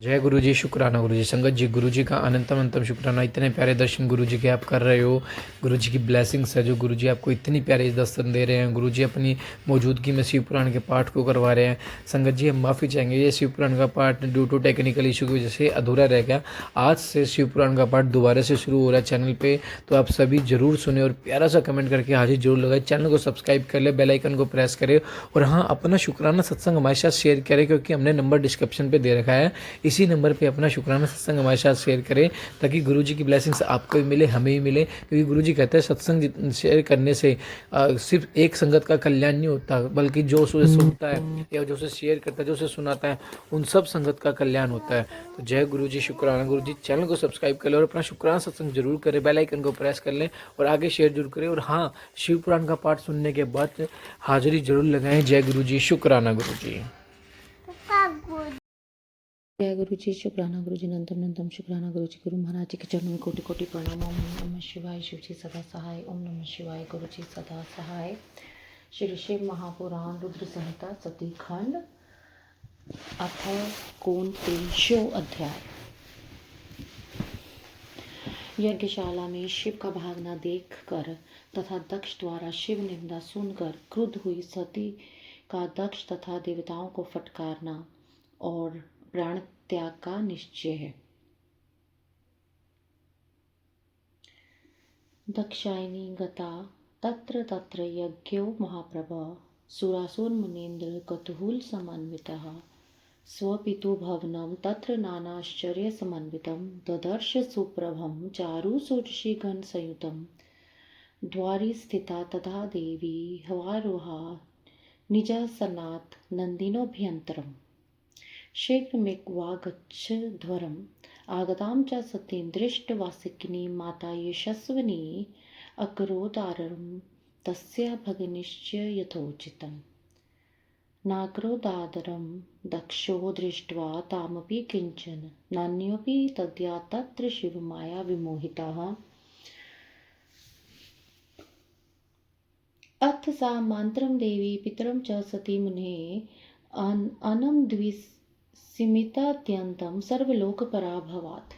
जय गुरु जी, शुक्राना गुरु जी। संगत जी, गुरु जी का अनंतम अंतम शुक्राना। इतने प्यारे दर्शन गुरु जी के आप कर रहे हो। गुरु जी की ब्लेसिंग्स है जो गुरु जी आपको इतनी प्यारे दर्शन दे रहे हैं। गुरु जी अपनी मौजूदगी में शिव पुराण के पाठ को करवा रहे हैं। संगत जी, हम माफ़ी चाहेंगे, ये शिव पुराण का पाठ ड्यू टू टेक्निकल इशू की वजह से अधूरा रह गया। आज से शिव पुराण का पाठ दोबारा से शुरू हो रहा है चैनल पर, तो आप सभी ज़रूर सुने और प्यारा सा कमेंट करके हाजिर जरूर लगाए। चैनल को सब्सक्राइब कर ले, बेल आइकन को प्रेस करें और हाँ, अपना शुक्राना सत्संग हमारे साथ शेयर करें, क्योंकि हमने नंबर डिस्क्रिप्शन पे दे रखा है। इसी नंबर पे अपना शुक्राना सत्संग हमारे साथ शेयर करें, ताकि गुरु जी की ब्लेसिंग्स आपको भी मिले, हमें भी मिले। क्योंकि गुरु जी कहते हैं सत्संग शेयर करने से सिर्फ एक संगत का कल्याण नहीं होता, बल्कि जो उसे सुनता है या जो उसे शेयर करता है, जो उसे सुनाता है, उन सब संगत का कल्याण होता है। तो जय गुरु जी, शुक्राना गुरु जी। चैनल को सब्सक्राइब कर लें और अपना शुक्राना सत्संग जरूर करें, बेल आइकन को प्रेस कर लें और आगे शेयर जरूर करें। और हाँ, शिव पुराण का पाठ सुनने के बाद हाजिरी जरूर लगाएं। जय गुरु जी, शुक्राना गुरु जी। जय गुरु जी, शुक्राना गुरु जी, नंदम नंदम शुक्राना गुरु जी। गुरु महाराज जी के चरणों में कोटि कोटि प्रणाम। ओम नमः शिवाय। शिव जी सदा सहाय। ओम नमः शिवाय। गुरु जी सदा सहाय। श्री शिव महापुराण रुद्र संहिता सती खंड अथ कोन अध्याय। यज्ञशाला में शिव का भागना देख कर तथा दक्ष द्वारा शिव निंदा सुनकर क्रुद्ध हुई सती का दक्ष तथा देवताओं को फटकारना और प्राण त्याग का निश्चय है। दक्षायनी गता तत्र तत्र यज्ञो महाप्रभा सुरासुरमुनीन्द्र कतुहुल समन्वितः स्वपितु भवनं तत्र नानाश्चर्य समन्वितं ददर्श सुप्रभं चारु षोडशीगण संयुतं द्वारि स्थिता तथा देवी हवारोहा निजासनात् नन्दिनोऽभ्यन्तरम् शीघ्रमेवागच्छध्वरम् आगतां च सतीं दृष्टवासिकिनी माता यशस्विनी अकरोदारं तस्या भगिनीश्च यथोचितम् नाकरोदादरं दक्षो दृष्ट्वा तामपि किञ्चन नान्योऽपि तद्या तत्र शिवमाया विमोहितः अथ सा मन्त्रं देवी पितरं च सती मुनेः अनं द्विस्मितात्यन्तं सर्वलोकपराभवात्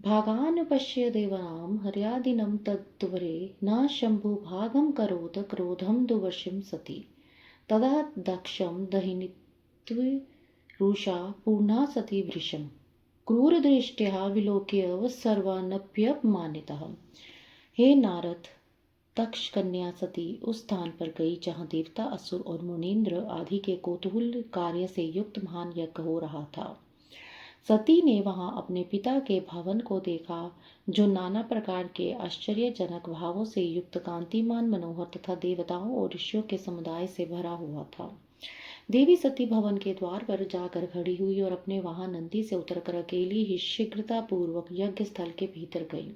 भागान् पश्य देवानां हर्यादिनं तद्वरे न शम्भुभागं करोत् क्रोधं दुर्वशीं सती तदा दक्षं दहिनीत्वरुषा पूर्णा सती वृषं क्रूरदृष्ट्या विलोक्य सर्वानप्यपमानितः। हे नारद, दक्ष कन्या सती उस स्थान पर गई जहाँ देवता, असुर और मुनीन्द्र आदि के कौतूहल कार्य से युक्त महान यज्ञ हो रहा था। सती ने वहां अपने पिता के भवन को देखा, जो नाना प्रकार के आश्चर्यजनक भावों से युक्त, कांतिमान, मनोहर तथा देवताओं और ऋषियों के समुदाय से भरा हुआ था। देवी सती भवन के द्वार पर जाकर खड़ी हुई और अपने वहां नंदी से उतरकर अकेली ही शीघ्रता पूर्वक यज्ञ स्थल के भीतर गई।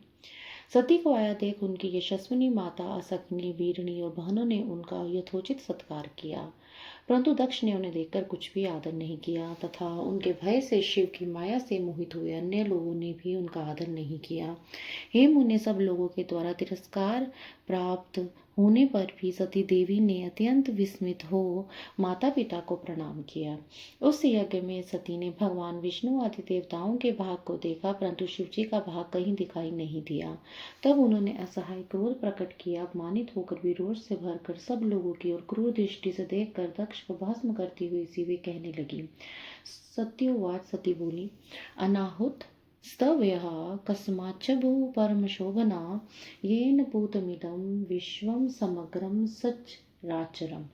सती को आया देख उनकी यशस्विनी माता असक्नी, वीरणी और बहनों ने उनका यथोचित सत्कार किया, परंतु दक्ष ने उन्हें देखकर कुछ भी आदर नहीं किया तथा उनके भय से शिव की माया से मोहित हुए अन्य लोगों ने भी उनका आदर नहीं किया। हे मुने, सब लोगों के द्वारा तिरस्कार प्राप्त होने पर भी सती देवी ने अत्यंत विस्मित हो माता पिता को प्रणाम किया। उस यज्ञ में सती ने भगवान विष्णु आदि देवताओं के भाग को देखा, परंतु शिव जी का भाग कहीं दिखाई नहीं दिया। तब उन्होंने असहाय क्रोध प्रकट किया। अपमानित होकर विरोध से भरकर सब लोगों की ओर क्रूर दृष्टि से देखकर दक्ष को भस्म करती हुई सी वे कहने लगी। सत्योवाच, सती बोली, अनाहुत स्तव्यः कस्माच्च भू परमशोभना येन भूतमिदं विश्वं समग्रं सचराचरम्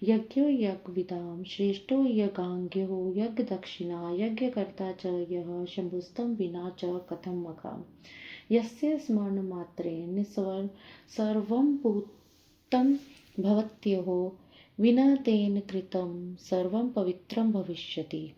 यज्ञो यज्ञविदां श्रेष्ठो यज्ञाङ्ग्यो यज्ञदक्षिणा यज्ञकर्ता च यः शम्भुस्तं विना च कथं मखा यस्य स्मरणमात्रेण सर्वं पूतं भवत्यहो विना तेन कृतं सर्वं पवित्रं भविष्यति।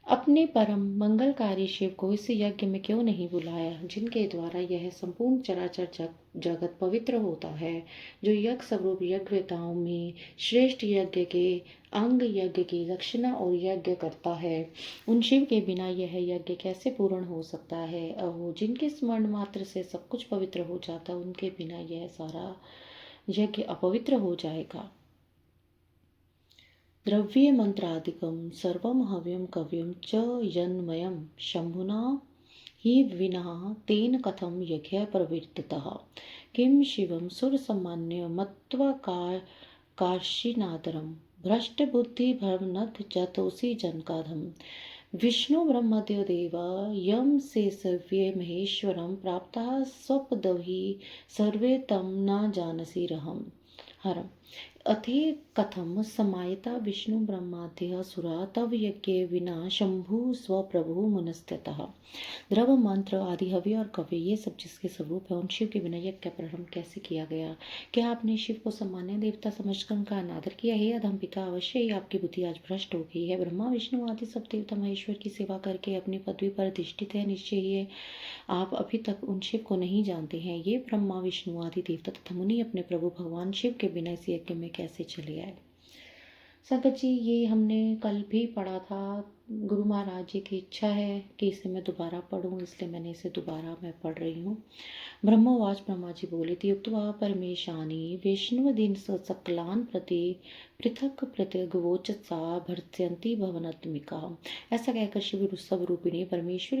अपने परम मंगलकारी शिव को इस यज्ञ में क्यों नहीं बुलाया, जिनके द्वारा यह संपूर्ण चराचर जगत पवित्र होता है, जो यज्ञ स्वरूप यज्ञवेताओं में श्रेष्ठ यज्ञ के अंग, यज्ञ की दक्षिणा और यज्ञ करता है। उन शिव के बिना यह यज्ञ कैसे पूर्ण हो सकता है। अहो, जिनके स्मरण मात्र से सब कुछ पवित्र हो जाता, उनके बिना यह सारा यज्ञ अपवित्र हो जाएगा। द्रव्यमन्त्रादिकं सर्वं हव्यं कव्यं च यन्मयं शम्भुना हि विना तेन कथं यज्ञः प्रवर्तितः। किं शिवं सुरसम्मान्य मत्वा कार्षिनादरं भ्रष्टबुद्धिभ्रमनथ जतोऽसि जनकाधम। विष्णु ब्रह्मदेव यं सेसव्ये महेश्वरं प्राप्तः स्वपदवी सर्वे तं न जानसि हरम्। अथे कथम समायता विष्णु ब्रह्माद्यः सुरा तव यज्ञे विना शंभु स्वप्रभु मनस्ततः। द्रव मंत्र आदि हव्य और कव्य ये सब जिसके स्वरूप है, उन शिव के विनय का प्रारंभ कैसे किया गया? क्या आपने शिव को सामान्य देवता समझकर उनका अनादर किया है? अधम्पिका, अवश्य ही आपकी बुद्धि आज भ्रष्ट हो गई है। ब्रह्मा विष्णु आदि सब देवता महेश्वर की सेवा करके अपनी पदवी पर अधिष्ठित है। निश्चय ही है आप अभी तक उन शिव को नहीं जानते हैं। ये ब्रह्मा विष्णु आदि देवता तथा मुनि अपने प्रभु भगवान शिव के बिना इस यज्ञ में कैसे चले आए? संगत जी, ये हमने कल भी पढ़ा था। गुरु महाराज जी की इच्छा है कि इसे मैं दोबारा पढ़ूं, इसलिए मैंने इसे दोबारा मैं पढ़ रही हूँ। ब्रह्मवाच, ब्रह्मा जी बोले थे, युक्त्वा परमेशानी विष्णुवदीन सकलान प्रति पृथक प्रतिगवोचसा भर्त्यंती भवनात्मिका। ऐसा कहकर शिव सब रूपिणी परमेश्वर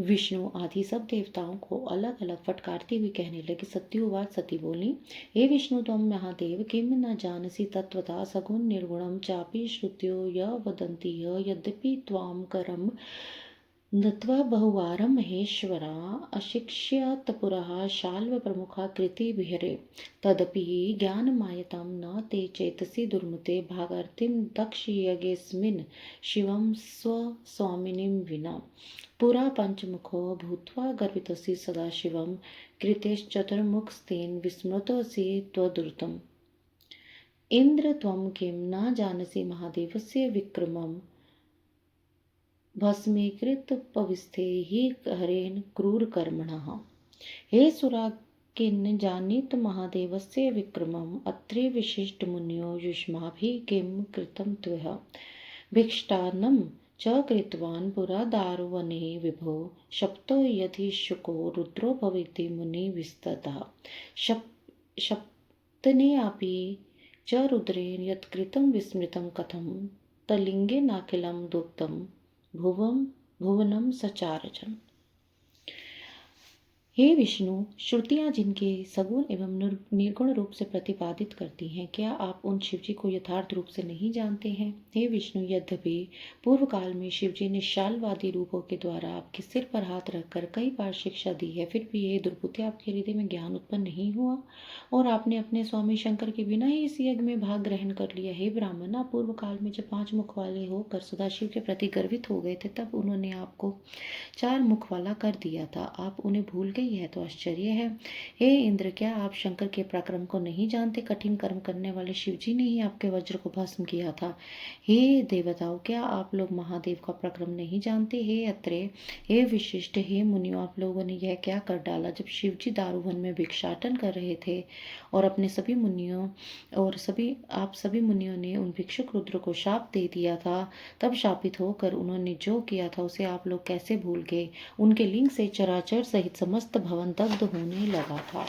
विष्णु आदि सब देवताओं को अलग अलग फटकारती हुई कहने लगी। सत्योवाच, सती बोली, हे विष्णु त्वं महादेव किम न जानसि तत्वता सगुण निर्गुणं चापि श्रुत्यो य वदन्ति यद्यपि त्वां करम नत्वा बहुवारं महेश्वरा अशिक्ष्यत पुरः शाल्व प्रमुखा कृति विहरे तदपि ज्ञानमायतं न ते चेतसि दुर्मते भागार्थिं दक्षयज्ञेऽस्मिन् शिवं स्वस्वामिनीं विना पुरा पंचमुखो भूत्वा गर्वितोऽसि सदाशिवं कृतेश्चतुर्मुखस्तेन विस्मृतोऽसि त्वदुर्तम्। इंद्र त्वं किं न जानसि महादेवस्य विक्रमम् भस्मीकृत पविस्थे हि हरेण क्रूरकर्मणः। हे सुरा, किन्न जानीत महादेवस्य विक्रमम् अत्रे विशिष्ट मुनियो युष्माभिः किं कृतं त्वया भिक्षाटनं च कृतवान् पुरा दारुवने विभो शप्तो यदि शुको रुद्रो भवेति मुनि विस्ततः शप्तने अपि च रुद्रेण यत्कृतं विस्मृतं कथं तलिंगे नाखिलं दुग्धं भुवनं सचारजम्। हे विष्णु, श्रुतियाँ जिनके सगुण एवं निर्गुण रूप से प्रतिपादित करती हैं, क्या आप उन शिवजी को यथार्थ रूप से नहीं जानते हैं? हे विष्णु, यद्यपि पूर्व काल में शिवजी ने शालवादी रूपों के द्वारा आपके सिर पर हाथ रखकर कई बार शिक्षा दी है, फिर भी ये दुर्बुद्धि आपके हृदय में ज्ञान उत्पन्न नहीं हुआ और आपने अपने स्वामी शंकर के बिना ही इस यज्ञ में भाग ग्रहण कर लिया। हे ब्राह्मण, आप पूर्व काल में जब 5 मुख वाले होकर सदाशिव के प्रति गर्वित हो गए थे, तब उन्होंने आपको 4 मुख वाला कर दिया था। आप उन्हें भूल गई है तो आश्चर्य है। हे इंद्र, क्या आप शंकर के पराक्रम को नहीं जानते? कठिन कर्म करने वाले शिवजी ने ही आपके वज्र को भस्म किया था। हे देवताओं, क्या आप लोग महादेव का पराक्रम नहीं जानते? हे अत्रे, हे विशिष्ट, हे मुनियों, आप लोगों ने यह क्या कर डाला? जब शिवजी दारुवन में भिक्षाटन कर रहे थे और अपने सभी मुनियों और सभी मुनियों ने उन भिक्षुक रुद्र को शाप दे दिया था, तब शापित होकर उन्होंने जो किया था उसे आप लोग कैसे भूल गए? उनके लिंग से चराचर सहित समस्त भवन दग्ध होने लगा था।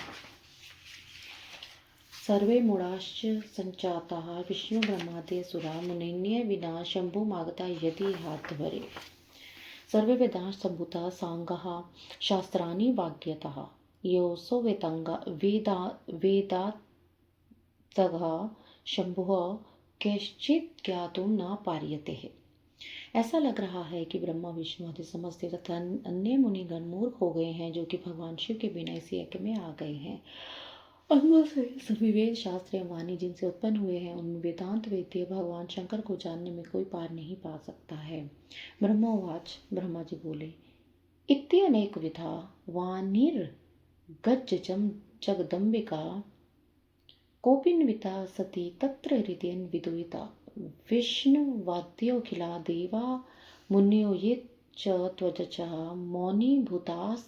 सर्वे मूढ़ाश्च संचाताः विष्णु ब्रह्मादि सुरा मुनिन्ये विना शंभुमागता यदि हाथ भरे। सर्वे वेदांश संभूता सांगाः शास्त्राणि वाग्यतः योऽसो वेदातगः शंभुः कैश्चित् ज्ञातुं न पार्यते। ऐसा लग रहा है कि ब्रह्मा विष्णु आदि समस्त तथा अन्य मुनिगण मूर्ख हो गए हैं, जो कि भगवान शिव के बिना इस यज्ञ में आ गए हैं। अनुभव से सभी वेद शास्त्र एवं वाणी जिनसे उत्पन्न हुए हैं, उनमें वेदांत वेद्य भगवान शंकर को जानने में कोई पार नहीं पा सकता है। ब्रह्मोवाच, ब्रह्मा जी बोले, इत्यनेक विधा वाणिर्गज्जं जगदम्बिका कोपिन्विता सती तत्र हृदयेन विदुयिता विष्णुवाद्योऽखिला देवा मुनयो ये च त्वजचः मौनीभूतास्तार्कण्यः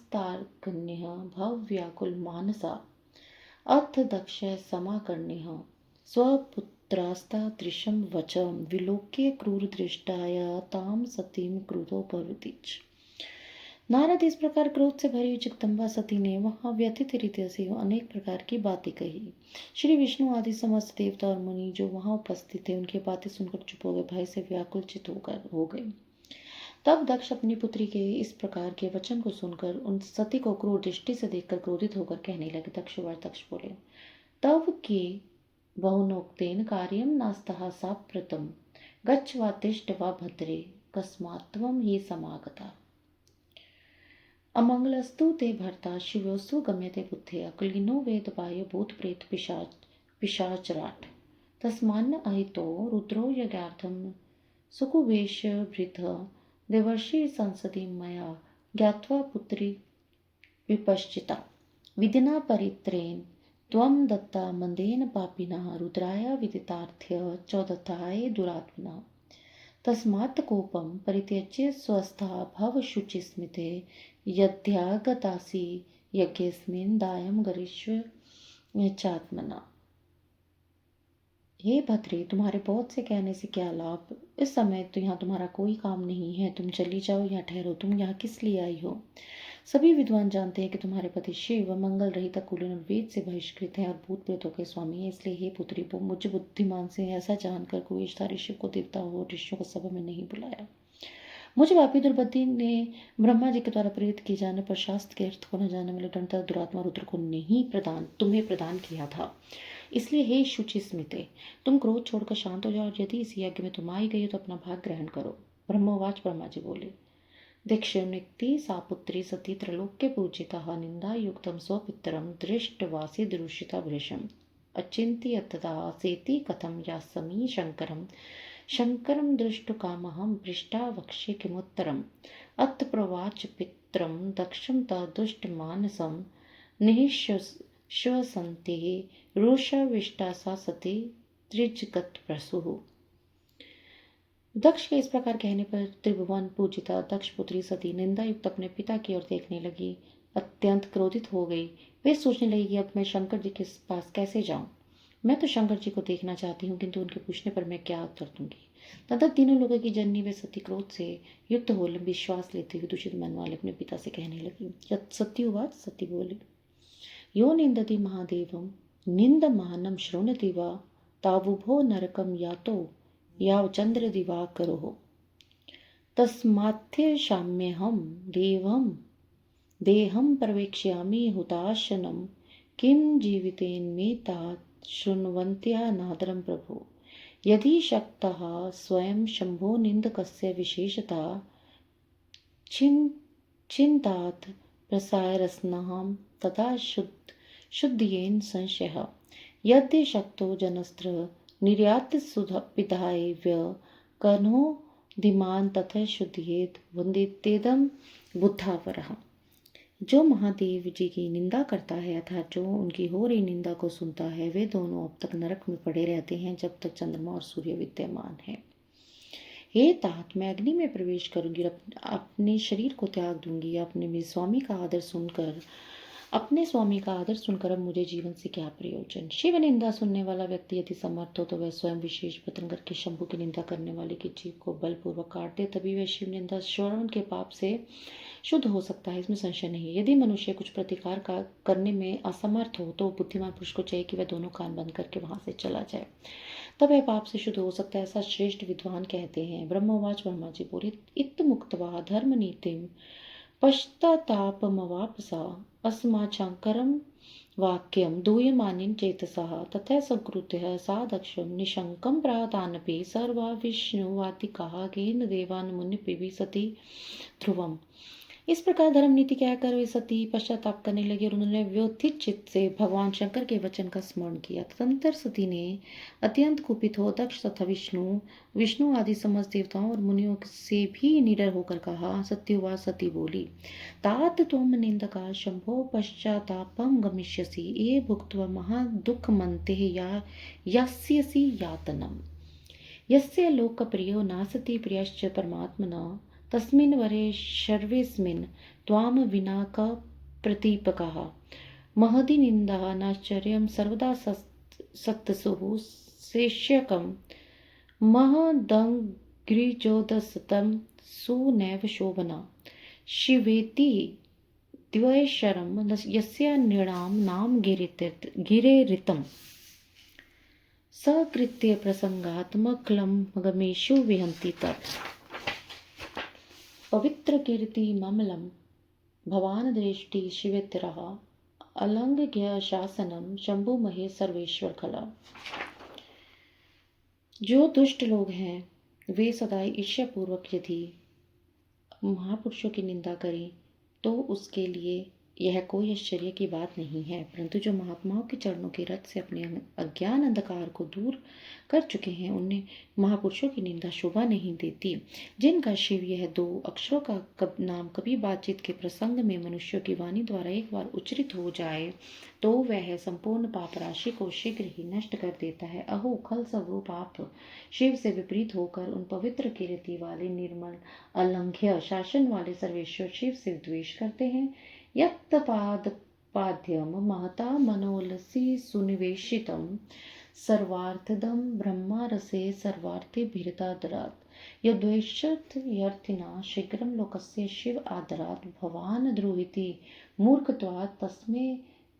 भवव्याकुलमानसा अथ दक्ष समाकर्ण्यः स्वपुत्रास्तादृशं वचं विलोक्य क्रूरदृष्टाय तां सतीं क्रुधो भवतीच। नारद इस प्रकार क्रोध से भरी हुई जगदम्बा सती ने वहां व्यथित रीति से अनेक प्रकार की बातें कही। श्री विष्णु आदि समस्त देवता और मुनि जो वहां उपस्थित थे उनकी बातें सुनकर चुप हो गए, भय से व्याकुलचित हो गए। तब दक्ष अपनी पुत्री के इस प्रकार के वचन को सुनकर उन सती को क्रूर दृष्टि से देखकर क्रोधित होकर कहने लगे। दक्ष बोले, तव के बहुनोक्तेन कार्यम नास्तः साप्रतम गच्छ वा तिष्ठ वा भद्रे कस्मात्त्वं हि समागता। अमंगलस्तु ते भर्ता शिवोस्तु गम्यते बुद्धया क्लीनो वेद बाह्य भूत प्रेत पिशाचराट तस्मान्न अहितो रुद्रो यज्ञार्थम सुकुवेश भृत देवर्षि संसदि मया ज्ञात्वा पुत्री विपश्चिता विधिना परित्रेण त्वं दत्ता मंदेन पापिनः रुद्राय विदितार्थ्य चौदत्ताय दुरात्मनः तस्मात् कोपं परित्यज्य स्वस्था भव शुचिस्मिते यद्यागतासि यज्ञेऽस्मिन् दायं गरिष्व चात्मना। हे भद्रे, तुम्हारे बहुत से कहने से क्या लाभ। इस समय तो यहाँ तुम्हारा कोई काम नहीं है, तुम चली जाओ या ठहरो। तुम यहाँ किस लिए आई हो? सभी विद्वान जानते हैं कि तुम्हारे पति शिव मंगल रहित कुलीन और वेद से बहिष्कृत है और भूत प्रेतों के स्वामी है। इसलिए हे पुत्री, वो मुझ बुद्धिमान से ऐसा जानकर कुवेशधारी शिव को देवता और ऋषियों को सभा में नहीं बुलाया। मुझ पापी दुर्बुद्धि ने ब्रह्मा जी के द्वारा प्रेरित किए जाने पर शास्त्र के अर्थ को न जानने वाले दंता दुरात्मा रुद्र को तुम्हें प्रदान किया था। इसलिए हे शुचि स्मिते, तुम क्रोध छोड़कर शांत हो जाओ और यदि इस यज्ञ में तुम आई गई हो तो अपना भाग ग्रहण करो। ब्रह्मवाच ब्रह्मा जी बोले, दीक्षिणुक्ति सा पुत्री सती त्रैलोक्य पूजिता निंदा युक्तम स्वपितरम दृष्टवासी दुरुषिता भृशम अचिंत्य तदा सेति कथम यासमी शंकरम दृष्टुकामहं पृष्ठा वक्ष्ये किमुत्तरम अत प्रवाच पित्रम दक्षम तदुष्टमानसं निःश्वसन्ते रोषाविष्टा सा सती त्रिजगत प्रसुः। दक्ष के इस प्रकार कहने पर त्रिभुवन पूजिता दक्ष पुत्री सती निंदा युक्त अपने पिता की ओर देखने लगी, अत्यंत क्रोधित हो गई। वे सोचने लगी कि अब मैं शंकर जी के पास कैसे जाऊं। मैं तो शंकर जी को देखना चाहती हूँ, किंतु उनके पूछने पर मैं क्या उत्तर दूंगी। तथा तीनों लोगों की जननी वे सती क्रोध से युक्त हो विश्वास लेते हुए दूषित मन वाले अपने पिता से कहने लगी। सत्युवाच, सती बोली, यो निंदति महादेवम निंदमानं शृणुति वा तावुभो नरकं यातो याव चंद्र दिवाकरो तस्मात्थ्य शाम्यहं देहं प्रवेक्ष्यामि हुताशनं किं जीवितेन्मे तात शृण्वन्त्या नादरं प्रभो यदि शक्तः स्वयं शंभो निंदकस्य विशेषता चिन्तात प्रसारस्नहं तथा शुद्धयेन संशयः यद्य शक्तो जनस्त्र निर्यात पिधाय व्य कन्हो दिमान तथा शुद्धयेत वंदितेदम बुद्धावरः। जो महादेव जी की निंदा करता है अर्थात जो उनकी हो रही निंदा को सुनता है, वे दोनों अब तक नरक में पड़े रहते हैं जब तक चंद्रमा और सूर्य विद्यमान है। हे तात, मैं अग्नि में प्रवेश करूंगी, अपने शरीर को त्याग दूंगी। अपने स्वामी का आदर सुनकर अब मुझे जीवन से क्या प्रयोजन। शिव निंदा सुनने वाला व्यक्ति यदि समर्थ हो तो वह स्वयं विशेष पतन करके शंभु की निंदा करने वाले की जीव को बलपूर्वक काट दे, तभी वह शिव निंदा श्रवण के पाप से शुद्ध हो सकता है, इसमें संशय नहीं है। यदि मनुष्य कुछ प्रतिकार करने में असमर्थ हो तो बुद्धिमान पुरुष को चाहिए कि वह दोनों कान बंद करके वहां से चला जाए, तब वह पाप से शुद्ध हो सकता है, ऐसा श्रेष्ठ विद्वान कहते हैं। ब्रह्मवाच, ब्रह्मा जी बोले, इत मुक्त्वा धर्म नीतिम पश्चातापमवापसा अस्माचाकरं वाक्यं दूयमानेन चेतसः तथा संकृत्य सा दक्षं निशंकं प्रादानपि सर्वा विष्णुवातिकाः केन देवान् मुनिभिः सती ध्रुवम्। इस प्रकार धर्म नीति कहकर वे सती पश्चाताप करने लगे और उन्होंने व्यथित चित्त से भगवान शंकर के वचन का स्मरण किया। तदंतर सती ने अत्यंत कुपित हो दक्ष तथा विष्णु आदि समस्त देवताओं और मुनियों से भी निडर होकर कहा। सत्युवाच, सती बोली, तात त्वं निंदका शंभो पश्चातापम गमिष्यसि ये भुक्त्वा महादुःखमन्ते यास्यसि यातनम्। यस्य लोकप्रियो नासति प्रियश्च परमात्मना तस्मिन् वरे सर्वेस्मिन् त्वां विना क प्रतीपकः महदी निंदा नाश्चर्यं सर्वदा सत्सुः शेष्यकं महदङ्घ्रिजोदसतं सुनैव शोभना शिवेति द्वैशरं यस्य नृणां नाम गिरेरितं सकृत्य प्रसंगात्मकलं गमेषु विहन्ति तत् पवित्र कीर्ति ममलं भवान दृष्टि शिवेतरः अलंघ्य शासनम शंभु महे सर्वेश्वर खला। जो दुष्ट लोग हैं वे सदा ईर्ष्यापूर्वक यदि महापुरुषों की निंदा करें तो उसके लिए यह कोई आश्चर्य की बात नहीं है, परंतु जो महात्माओं के चरणों के रथ से अपने अज्ञान अंधकार को दूर कर चुके हैं उन्हें महापुरुषों की निंदा शोभा नहीं देती। जिनका शिव यह दो अक्षरों का नाम कभी बातचीत के प्रसंग में मनुष्यों की वाणी द्वारा एक बार उच्चरित हो जाए तो वह संपूर्ण पाप राशि को शीघ्र ही नष्ट कर देता है। अहो खल स्वरूप आप शिव से विपरीत होकर उन पवित्र कीर्ति वाले निर्मल अलंघ्य शासन वाले सर्वेश्वर शिव से द्वेष करते हैं। यत्पाद्यम महता मनोलसी सुनिवेशितम सर्वार्थदम ब्रह्मारसे सर्वार्थे भीरतादरात् यद्वेषत यर्थिना शीघ्रं लोकस्य शिव आदरात् भवान् द्रोहिति मूर्खत्वात् तस्मै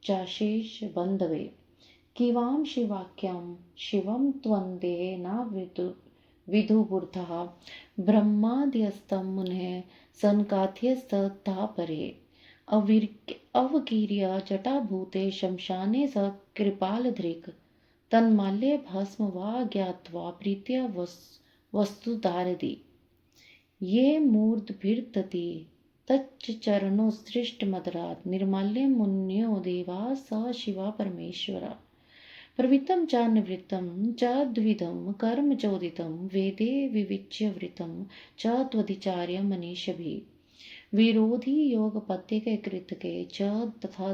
चाशेष बन्धवे किवां शिवाख्यं शिवं त्वन्देहे न विदुबुद्धः ब्रह्माद्यस्तं मुनेः सनकाथ्यस्तथा परे अवकीर्य जटाभूते शमशाने स कृपालधृक् तन्माल्ये भस्म वा ज्ञात्वा प्रीत्या वस्तुधारति ये मूर्धभिर्दति तच्च चरणो सृष्टमदरात् निर्माल्ये मुन्यो देवा स शिवा परमेश्वरा प्रवृत्तं च निवृत्तं च द्विधं कर्म चोदितं वेदे विविच्य वृतं च त्वदिचार्य मनीषभिः विरोधी योग पत्तिके कृतके च तथा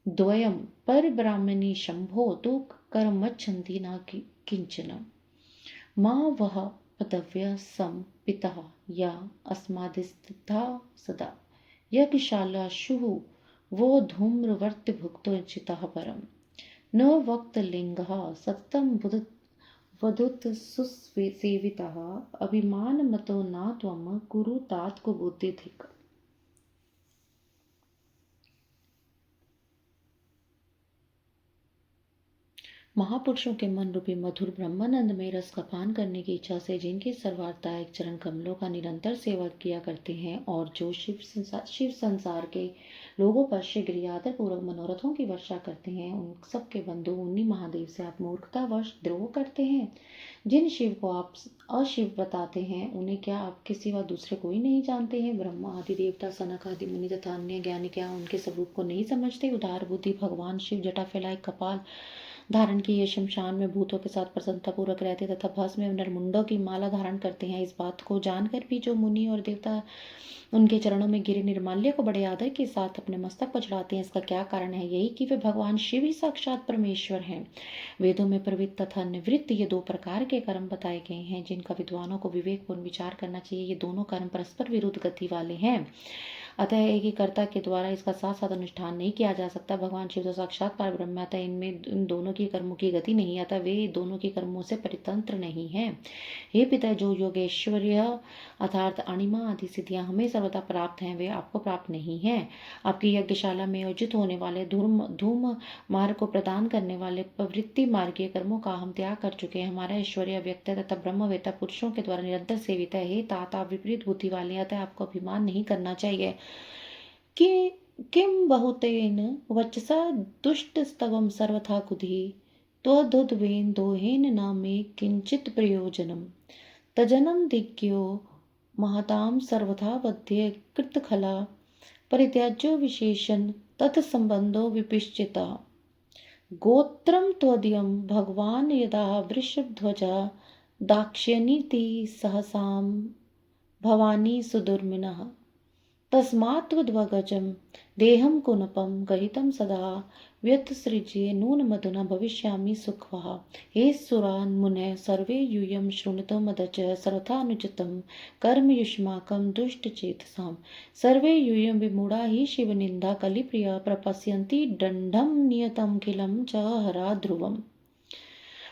द्वयं पर ब्राह्मणी शंभो तो कर्मच्छन्ति न किंचन मां वह पदव्य सम पिता या अस्मादिस्था सदा यज्ञशालाशु वो धूम्रवर्त्य भुक्तो चितः परम न वक्त लिंगः सततं वदुत सुसेवितः अभिमान मतो न त्वं कुरु तात को बुद्धिधिक। महापुरुषों के मन रूपी मधुर ब्रह्मानंद में रस का पान करने की इच्छा से जिनके सर्वार्थदायक चरण कमलों का निरंतर सेवा किया करते हैं और जो शिव संसार के लोगों पर शीघ्र आदर पूर्वक मनोरथों की वर्षा करते हैं उन सबके बंधु उन्हीं महादेव से आप मूर्खतावश द्रोह करते हैं। जिन शिव को आप अशिव बताते हैं उन्हें क्या आपके सिवा दूसरे कोई नहीं जानते हैं? ब्रह्मा आदि देवता सनक आदि मुनि तथा अन्य ज्ञानी क्या उनके स्वरूप को नहीं समझते? उदार बुद्धि भगवान शिव जटा फैलाए कपाल धारण किए शमशान में भूतों के साथ प्रसन्नता पूर्वक रहते तथा भस्म में नरमुंडों की माला धारण करते हैं। इस बात को जानकर भी जो मुनि और देवता उनके चरणों में गिरे निर्माल्य को बड़े आदर के साथ अपने मस्तक पर चढ़ाते हैं, इसका क्या कारण है? यही कि वे भगवान शिव ही साक्षात परमेश्वर हैं। वेदों में प्रवृत्त तथा निवृत्त ये दो प्रकार के कर्म बताए गए हैं जिनका विद्वानों को विवेकपूर्ण विचार करना चाहिए। ये दोनों कर्म परस्पर विरुद्ध गति वाले हैं, अतः एक ही कर्ता के द्वारा इसका साथ साथ अनुष्ठान नहीं किया जा सकता। भगवान शिव तो साक्षात पर ब्रह्म, अतः इनमें इन दोनों की कर्मों की गति नहीं, अतः वे दोनों की कर्मों से परितंत्र नहीं है। हे पिता, जो योगेश्वर्य अर्थात अणिमा आदि सिद्धियां हमें सर्वदा प्राप्त हैं वे आपको प्राप्त नहीं है। आपकी यज्ञशाला में आयोजित होने वाले धूम मार्ग को प्रदान करने वाले प्रवृत्ति मार्गीय कर्मों का हम त्याग कर चुके हैं। हमारा ऐश्वर्य व्यक्त तथा ब्रह्मवेता पुरुषों के द्वारा निरंतर सेवित है। हे तात, आप विपरीत बुद्धि वाले, अतः आपको अभिमान नहीं करना चाहिए कि किम बहुतेन वचसा दुष्टस्तवम सर्वथा कुधि त्वदुद्वेन दोहेन न मे किंचित प्रयोजनम तजनम दिग्यो महताम सर्वथा वध्य कृतखला परित्याज्यो विशेषण तत्संबंधो विपिश्चिता गोत्रम त्वदीयम भगवान यदा वृषभध्वजा दाक्ष्यनीति सहसाम भवानी सुदुर्मिनः तस्मात्वद्वगजं देहं कुनपं गहितं सदा व्यथसृज्ये नून मधुना भविष्यामि सुखवः। हे सुरान् मुनयः सर्वे यूयं शृणुतो मदचः सर्वथानुचितं कर्म युष्माकं दुष्टचेतसां सर्वे यूयं विमूढा हि शिवनिन्दा कलिप्रिया प्रपश्यन्ति दण्डं नियतं किलं च हरा ध्रुवम्।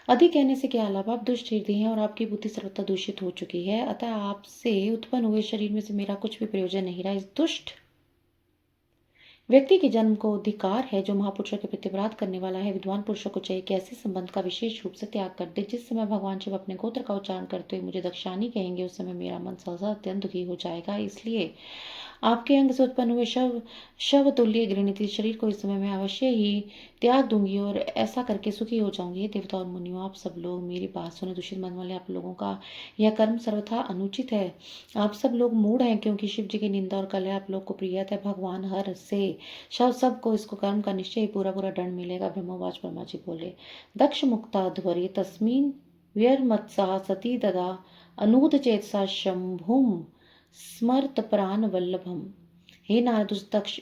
अधिक कहने से क्या लाभ? आप दुष्ट हृदय हैं और आपकी बुद्धि सर्वथा दूषित हो चुकी है, अतः आपसे उत्पन्न हुए शरीर में से मेरा कुछ भी प्रयोजन नहीं रहा। इस दुष्ट व्यक्ति के जन्म को अधिकार है जो महापुरुषों के प्रति अपराध करने वाला है। विद्वान पुरुषों को चाहिए कि ऐसे संबंध का विशेष रूप से त्याग कर दे। जिस समय भगवान शिव अपने गोत्र का उच्चारण करते हुए मुझे दक्षानी कहेंगे, उस समय मेरा मन सहसा अत्यंत दुखी हो जाएगा। इसलिए आपके अंग से उत्पन्न हुए शव तुल्य घृणित शरीर को इस समय मैं अवश्य ही त्याग दूंगी और ऐसा करके सुखी हो जाऊंगी। हे देवता और मुनियों, आप सब लोग मेरी बात सुने। दूषित मन वाले आप लोगों का यह कर्म सर्वथा अनुचित है। आप सब लोग मूढ़ हैं, क्योंकि शिव जी की निंदा और कलह आप लोग को प्रिय है। भगवान हर से सबको इसको कर्म का निश्चय ही पूरा पूरा दंड मिलेगा। ब्रह्मवाच ब्रह्मा जी बोले, दक्ष मुक्ता ध्वरि तस्मिन व्यर्मत्सा सती ददा अनूद चेतसा शंभुम स्मर्त प्राण वल्लभम। हे नारद,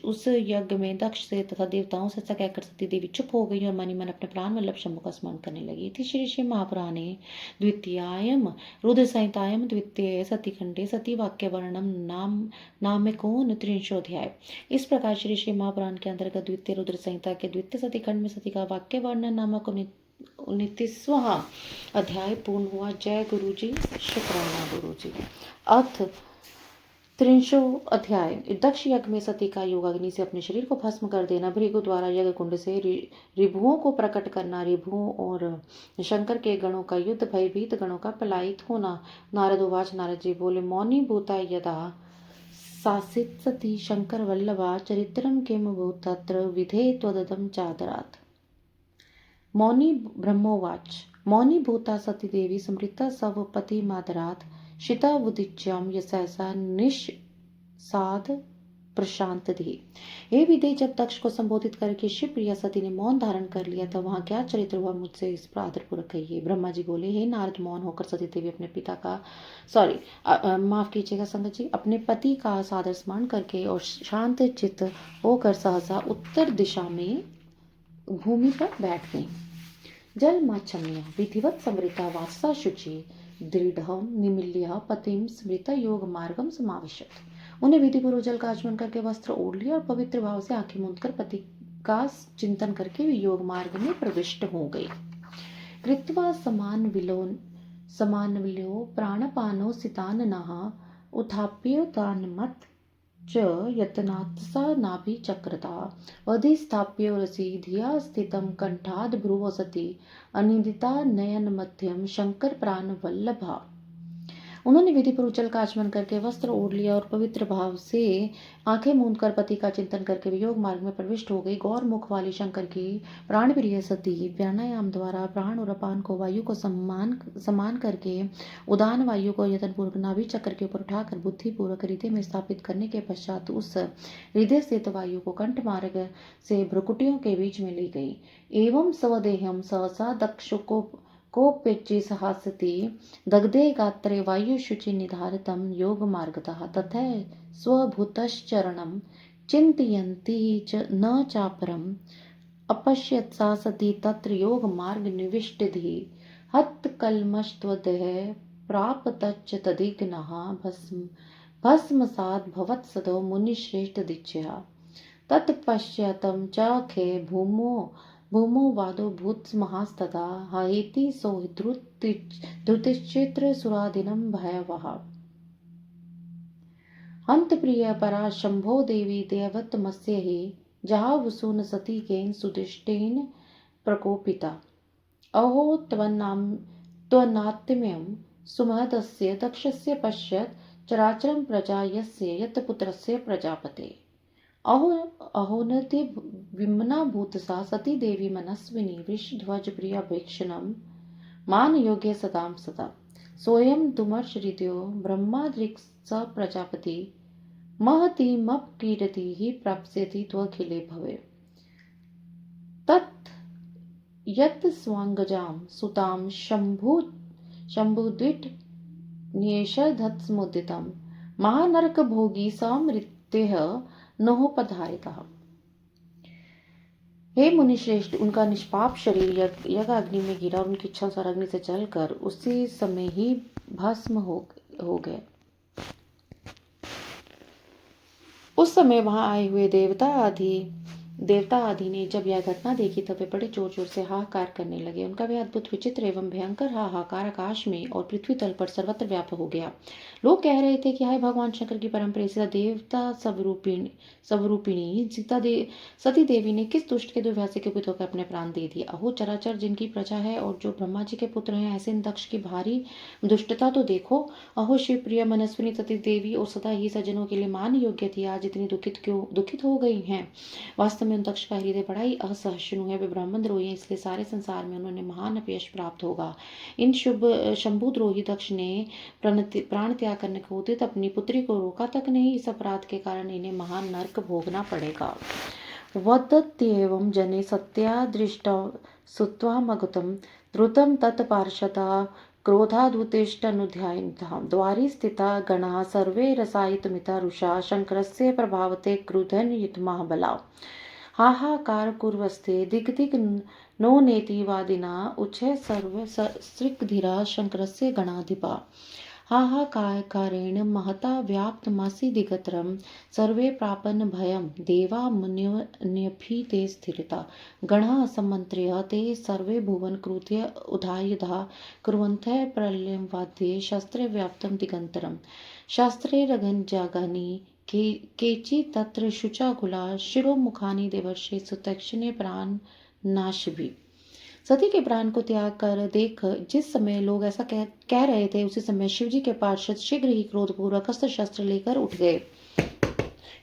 उस यज्ञ में दक्ष से तथा देवताओं से ऐसा कहकर सती देवी चुप हो गई और मनी मन अपने प्राण वल्लभ शंभु का स्मरण करने लगी थी। श्री श्री महापुराणे द्वितीयायम रुद्र संहितायम द्वितीय सतीखंडे सती वाक्य वर्णम नामिकोन त्रिंशोध्याय। इस प्रकार श्री श्री महापुराण के अंतर्गत द्वितीय रुद्र संहिता के द्वितीय सतीखंड में सती का वाक्य वर्णन नामक 29वां अध्याय पूर्ण हुआ। जय गुरु जी, शुक्राना गुरु जी। अर्थ 30 अध्याय। दक्ष यज्ञ में सती का योग अग्नि से अपने शरीर को भस्म कर देना, भृगु द्वारा यज्ञ कुंड से रिभुओं को प्रकट करना, रिभुओं और शंकर के गणों का युद्ध, भयभीत गणों का पलायित होना। नारद उवाच, नारद जी बोले, मौनी भूता यदा सासित सती शंकर वल्लभा चरित्रम किम भूतत्र विधे त्वददम चादरात्। मौनी ब्रह्मोवाच, मौनी भूता सती देवी स्मृता सव पति मादरात् शितावुदिच्याम यशसा निषसाद प्रशांत धी। हे विदे, जब दक्ष को संबोधित करके शिव प्रिया सती ने मौन धारण कर लिया था, वहां क्या चरित्र हुआ, मुझसे इस पर आदरपूर्वक कहिए। ब्रह्मा जी बोले, हे नारद, मौन होकर सती देवी अपने पिता का माफ कीजिएगा संगत जी, अपने पति का सादर स्मरण करके और शांत चित्त होकर सहसा उत्तर दिशा में भूमि पर बैठ गई। जल माच्छम्य विधिवत समृता वासा शुचि दृढ़ निमिल्य पतिम स्मृता योग मार्गम समाविशत। उन्हें विधिपूर्वक जल का आचमन करके वस्त्र ओढ़ लिया और पवित्र भाव से आंखें मूंद कर पति का चिंतन करके वे योग मार्ग में प्रविष्ट हो गई। कृत्वा समान विलो प्राणपानो सितान नहा उत्थाप्योतान्मत च यत्नात्सा नाभि चक्रता अधिस्थाप्यो रसी धिया स्थितं कंठाद भ्रुव सती अनिदिता नयन मध्यम शंकर प्राण वल्लभा। उन्होंने विधि पूर्वक जल का आचमन करके वस्त्र ओढ़ लिया और पवित्र भाव से आंखें मूंद कर पति का चिंतन करके योग मार्ग में प्रविष्ट हो गई। गौर मुख वाली शंकर की प्राण प्रिय सती प्राणायाम द्वारा प्राण और अपान को वायु को समान करके उदान वायु को यत्नपूर्वक नाभि चक्र के ऊपर उठाकर बुद्धि पूर्वक हृदय में स्थापित करने के पश्चात उस हृदय स्थित वायु को कंठ मार्ग से भ्रुकुटियों के बीच में ली गई। एवं स्वदेहम सहसा दक्ष कोप्यचि सहासति दग्धे गात्रे वायुशुचि निधारितं योग मार्गतः तथा स्वभूतश्चरणं चिन्तयन्ती च न चापरम् अपश्यत् सा सती तत्र योग मार्ग निविष्टधि हत्कल्मषत्वदेह प्रापतच्च तदिग्नः भस्मसात् भवत्सदो मुनिश्रेष्ठ दीक्षया। तत्पश्चातं च खे भूमो वादो भूत्समहास्तदा हाइति सो धृतिश्चित्र सुरादिनं भयावह। हंत प्रिय परा शंभो देवी देवतमस्य हि जहावसून सती केन सुदिष्टेन प्रकोपिता। अहो त्वनात्म्यं सुमहदस्य दक्षस्य पश्यत् चराचरं प्रजा यस्य यत्पुत्रस्य प्रजापते। अहोनति विमना भूतसा सती देवी मनस्विनी वृषध्वज प्रिया भीक्षणं मान योग्य सदां सदा। सोयं तुमर्ष हृदयो ब्रह्माद्रिक् स प्रजापति महतीमपकीर्ति ही प्राप्स्यति त्वखिले भवे। तत् यत् स्वांगजां सुतां शंभुद्विट न्येषधत्समुदितं महानरक भोगी समृत्यः नहोपधारितः। हे मुनिश्रेष्ठ, उनका निष्पाप शरीर यज्ञ अग्नि में गिरा और उनकी इच्छा अनुसार अग्नि से जलकर उसी समय ही भस्म हो गए। उस समय वहां आए हुए देवता आदि देवता आदि ने जब यह घटना देखी तब वे बड़े जोर जोर से हाहाकार करने लगे। उनका वह अद्भुत, विचित्र एवं भयंकर हाहाकार आकाश में और पृथ्वी तल पर सर्वत्र व्याप्त हो गया। लोग कह रहे थे कि हाय भगवान शंकर की परम प्रेरित देवता स्वरूपिणी सती देवी ने किस दुष्ट के दुर्व्यवहार से कुपित होकर अपने प्राण दे दिए। अहो चराचर जिनकी प्रजा है और जो ब्रह्मा जी के पुत्र हैं, ऐसे इन दक्ष की भारी दुष्टता तो देखो। अहो शिव प्रिय मनस्विनी सती देवी और सदा ही सज्जनों के लिए मान योग्य थी, आज इतनी दुखित हो गई हैं। वास्तव में उन दक्ष का हृदय बड़ा ही असहिष्णु है। वे ब्राह्मण द्रोही हैं, इसलिए सारे संसार में उन्होंने महान अपयश प्राप्त होगा। इन शंभु द्रोही दक्ष ने प्राण त्याग करने को उदित अपनी पुत्री को रोका तक नहीं। इस अपराध के कारण इन्हें महान नरक भोगना पड़ेगा। वदत्येवं जने सत्यादृष्टौ सुत्वामगतं द्रुतं तत्पार्षदा क्रोधादुत्तिष्ठनुध्यायन्तः द्वारि स्थिता गणाः सर्वे रसायितमिता रुषा शङ्करस्य प्रभावते क्रुधन्युतमहाबला हाहाकार कुर्वस्ते दिग्दिग् नो नेति वादिना उच्चैः सर्वसृक्धीरा शङ्करस्य गणाधिपा हाहाकारेण महता व्याप्तमसिदिगत्रं सर्वे प्रापन् भयं देवा मुनयः ते स्थिरता गणाः सम्मन्त्र्य ते सर्वे भुवन कृत्य उधायुधा कुर्वन्तः प्रलयं वाद्ये शस्त्रे व्याप्तं दिगन्तरं शास्त्रैरगनजागनि केचित् तत्र शुचाकुला शिरोमुखानि देवर्षि सुतक्षणे प्राण नाशिभी। सती के प्राण को त्याग कर देख जिस समय लोग ऐसा कह रहे थे, उसी समय शिवजी के पार्षद शीघ्र ही क्रोधपूर्वक अस्त्र शस्त्र लेकर उठ गए।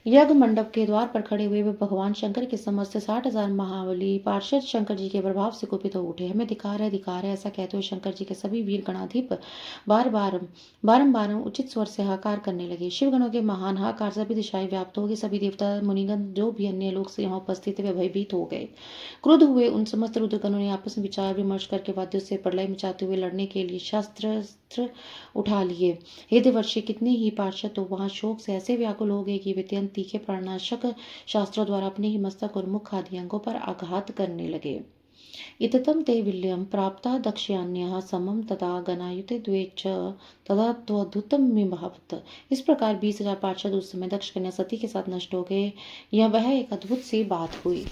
यज्ञ मंडप के द्वार पर खड़े हुए वे भगवान शंकर के समस्त 60,000 महाबली पार्षद शंकर जी के प्रभाव से कुपित हो उठे। हमें धिक्कार है ऐसा कहते हुए शंकर जी के सभी वीर गणाधिप बारंबार उचित स्वर से हाहाकार करने लगे। शिवगणों के महान हाहाकार सभी दिशाएं व्याप्त हो गई। सभी देवता मुनिगण जो भी अन्य लोग से यहाँ उपस्थित थे वे भयभीत हो गए। क्रुद्ध हुए उन समस्त रुद्रगणों ने आपस में विचार विमर्श करके वाद्यों से प्रलय मचाते हुए लड़ने के लिए शस्त्र उठा लिए। हे देवर्षि, कितने ही पार्षद तो वहां शोक से ऐसे व्याकुल हो गए कि वे अत्यंत तीखे प्राणनाशक शास्त्रों द्वारा अपने ही मस्तक और मुख आदि अंगों पर आघात करने लगे। इततं ते विल्यं प्राप्ता दक्षयान्यः समं तदा गणायुते द्वे च तदा त्वद्भुतमिवाभवत्। इस प्रकार 20,000 पार्षद उस समय दक्ष कन्या सती के साथ नष्ट हो गए। यह वह एक अद्भुत सी बात हुई।